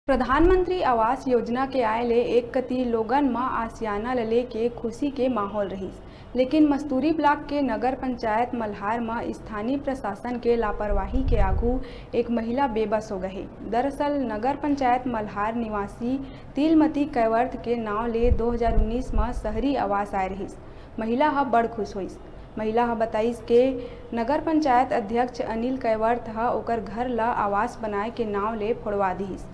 प्रधानमंत्री आवास योजना के आए ले एक कती लोगन म आसियाना ले के खुशी के माहौल रहिस। लेकिन मस्तूरी ब्लॉक के नगर पंचायत मल्हार में स्थानीय प्रशासन के लापरवाही के आगू एक महिला बेबस हो गई। दरअसल नगर पंचायत मल्हार निवासी तिलमती कैवर्त के नाव ले 2019 में शहरी आवास आए रहिस। महिला ह बड़ खुश होइस। महिला ह बताइस के नगर पंचायत अध्यक्ष अनिल कैवर्त ह ओकर घर ला आवास बनाए के नाव ले फोड़वा दिहिस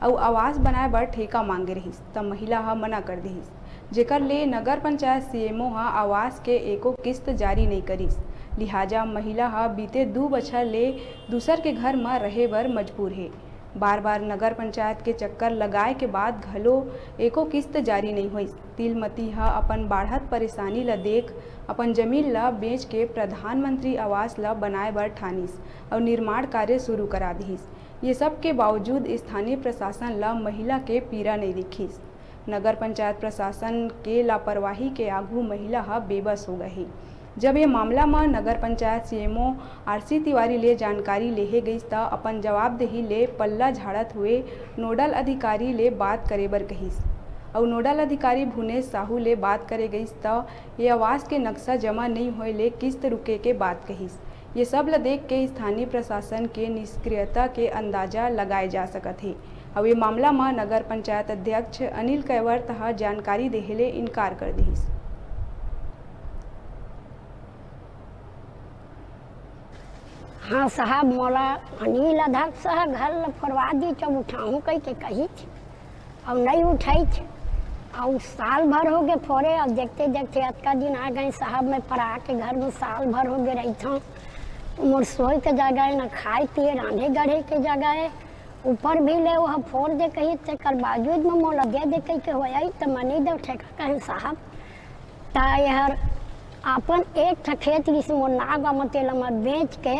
और आवास बनाए बर ठेका मांगे रहिस। तब महिला ह मना कर दिहिस, जेकर ले नगर पंचायत सीएमओ ह आवास के एको किस्त जारी नहीं करिस। लिहाजा महिला ह बीते 2 बछर ले दूसर के घर में रहे बर मजबूर है। बार बार नगर पंचायत के चक्कर लगाए के बाद घलो एको किस्त जारी नहीं होइस। तिलमती ह अपन बाढ़त परेशानी ला देख अपन जमीन ला बेच के प्रधानमंत्री आवास ला बनाए बर ठानिस और निर्माण कार्य शुरू करा दिहिस। ये सब के बावजूद स्थानीय प्रशासन ला महिला के पीड़ा नहीं दिखिस। नगर पंचायत प्रशासन के लापरवाही के आगू महिला ह बेबस हो गई। जब ये मामला में नगर पंचायत सीएमओ आरसी तिवारी ले जानकारी लेहे गईस त अपन जवाबदेही ले पल्ला झाड़त हुए नोडल अधिकारी ले बात करे बर कहिस और नोडल अधिकारी भुवनेश साहू ले बात करे गईस त ये आवास के नक्शा जमा नहीं होए ले किस्त रुके के बात कहिस। ये सब ल देख के स्थानीय प्रशासन के निष्क्रियता के अंदाजा लगाए जा सकत है। और ये मामला में नगर पंचायत अध्यक्ष अनिल कैवर्त ह जानकारी देहे ले इनकार कर दिहिस। हाँ साहब, मोला अनिल अध्यक्ष घर ला फोड़वा दी जब उठाऊँ कही के कही और नहीं उठाई और साल भर हो गए फोड़े। और देखते देखते अतका दिन आ गए साहब, मैं परा के घर में साल भर हो गए रही था। मोर सोए के जगह है, न खाए पिए रांधे गढ़े के जगह है। ऊपर भी ले वह फोड़ दे कही कर बावजूद में मोला दे कही के हो तो मनी दे ठेका कहें साहब। यार अपन एक खेत जिसे मोर नागा में तेला में बेच के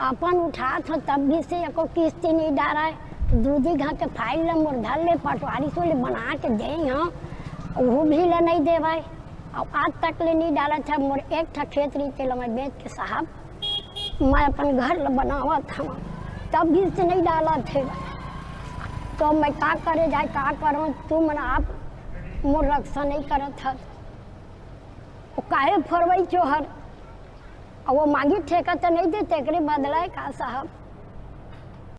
अपन उठा था तब भी से एको किस्त नहीं डारा है। दूधी घा के फाइल ला मोर धर ले पटवारी से ले बना के दे हाँ वो भी ले नहीं दे भाई। और आज तक ले नहीं डाला था। मोर एक खेत रही तेला में बेच के साहब मैं अपन घर ला बनावा था तब भी से नहीं डाला थे। तो मैं का करे जाए का करूँ, तू मन आप मोर रक्षा नहीं करत था। काहे फरवई चोहर और वो मांगी ठेका तो नहीं दे तेरे बदला है का साहब।